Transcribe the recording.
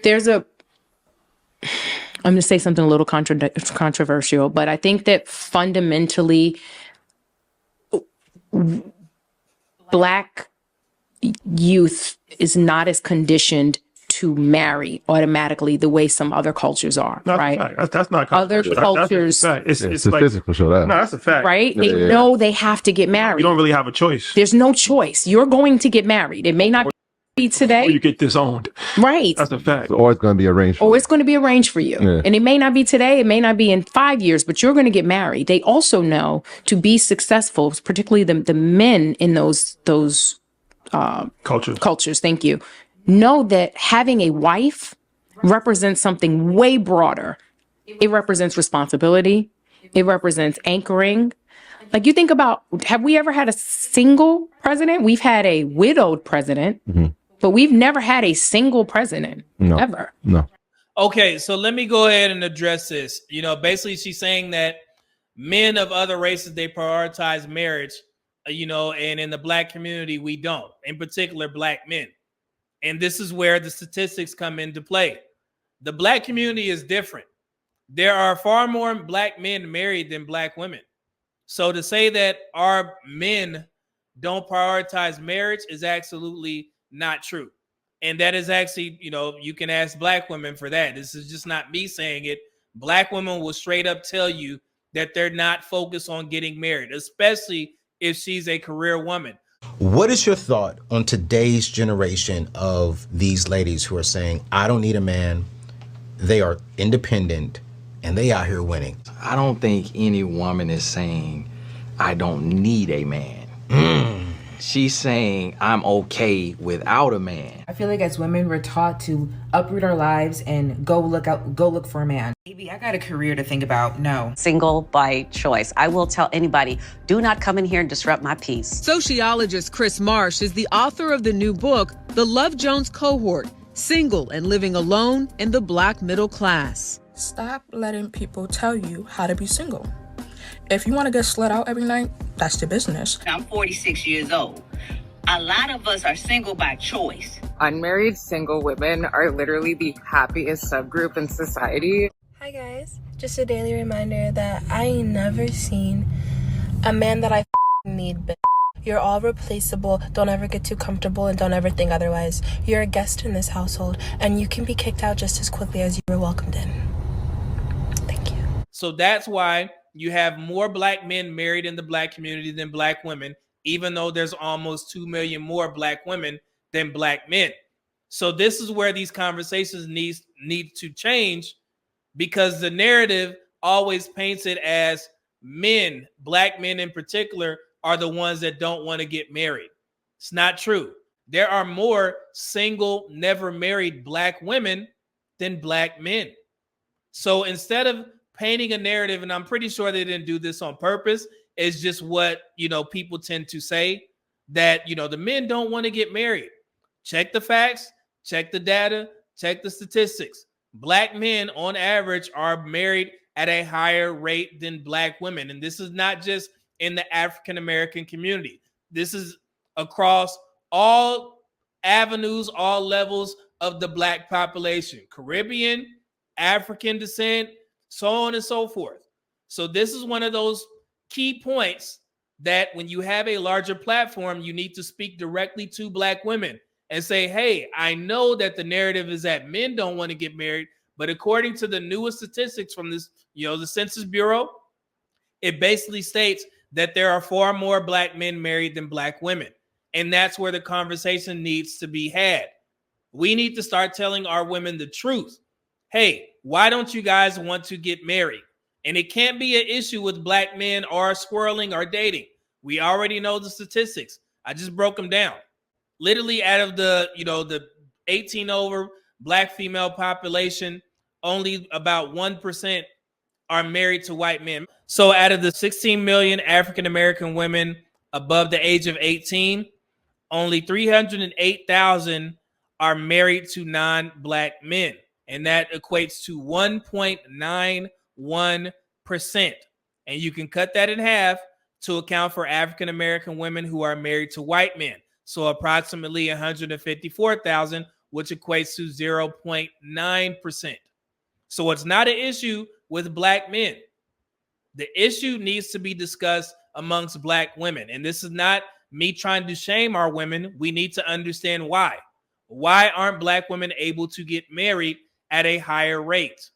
There's a, I'm going to say something a little controversial, but I think that fundamentally Black youth is not as conditioned to marry automatically the way some other cultures are, right? That's not other cultures. It's like physical show that. No, that's a fact, right? They know they have to get married. You don't really have a choice. There's no choice. You're going to get married. It may not be today, or you get disowned. Right? That's a fact. It's always going to be arranged. Or it's going to be arranged for you, and it may not be today. It may not be in 5 years, but you're going to get married. They also know to be successful, particularly the men in those cultures. Thank you. Know that having a wife represents something way broader. It represents responsibility. It represents anchoring. Like, you think about, have we ever had a single president? We've had a widowed president, but we've never had a single president ever. No. Okay, so let me go ahead and address this. Basically she's saying that men of other races, they prioritize marriage, and in the Black community, we don't, in particular, Black men. And this is where the statistics come into play. The Black community is different. There are far more Black men married than Black women. So to say that our men don't prioritize marriage is absolutely not true. And that is actually, you can ask Black women for that. This is just not me saying it. Black women will straight up tell you that they're not focused on getting married, especially if she's a career woman. What is your thought on today's generation of these ladies who are saying, I don't need a man, they are independent, and they out here winning? I don't think any woman is saying, I don't need a man. She's saying, I'm okay without a man. I feel like as women, we're taught to uproot our lives and go look for a man. Maybe I got a career to think about. No. Single by choice. I will tell anybody, do not come in here and disrupt my peace. Sociologist Chris Marsh is the author of the new book, The Love Jones Cohort, Single and Living Alone in the Black Middle Class. Stop letting people tell you how to be single. If you want to get slut out every night, that's the business. I'm 46 years old. A lot of us are single by choice. Unmarried single women are literally the happiest subgroup in society. Hi guys, just a daily reminder that I ain't never seen a man that I need, but you're all replaceable. Don't ever get too comfortable and don't ever think otherwise. You're a guest in this household and you can be kicked out just as quickly as you were welcomed in. Thank you. So that's why you have more Black men married in the Black community than Black women, even though there's almost 2 million more Black women than Black men. So this is where these conversations need to change, because the narrative always paints it as men, Black men in particular, are the ones that don't want to get married. It's not true. There are more single, never married Black women than Black men. So instead of painting a narrative, and I'm pretty sure they didn't do this on purpose, it's just what, people tend to say, that, the men don't want to get married. Check the facts, check the data, check the statistics. Black men on average are married at a higher rate than Black women. And this is not just in the African American community. This is across all avenues, all levels of the Black population, Caribbean, African descent, so on and so forth. So this is one of those key points that when you have a larger platform, you need to speak directly to Black women and say, hey, I know that the narrative is that men don't want to get married, but according to the newest statistics from this, the Census Bureau, it basically states that there are far more Black men married than Black women. And that's where the conversation needs to be had. We need to start telling our women the truth. Hey, why don't you guys want to get married? And it can't be an issue with Black men or swirling or dating. We already know the statistics. I just broke them down. Literally out of the 18 over Black female population, only about 1% are married to white men. So out of the 16 million African-American women above the age of 18, only 308,000 are married to non-Black men. And that equates to 1.91%. And you can cut that in half to account for African-American women who are married to white men. So approximately 154,000 which equates to 0.9%. So it's not an issue with black men. The issue needs to be discussed amongst black women. And this is not me trying to shame our women. We need to understand why. Why aren't black women able to get married at a higher rate?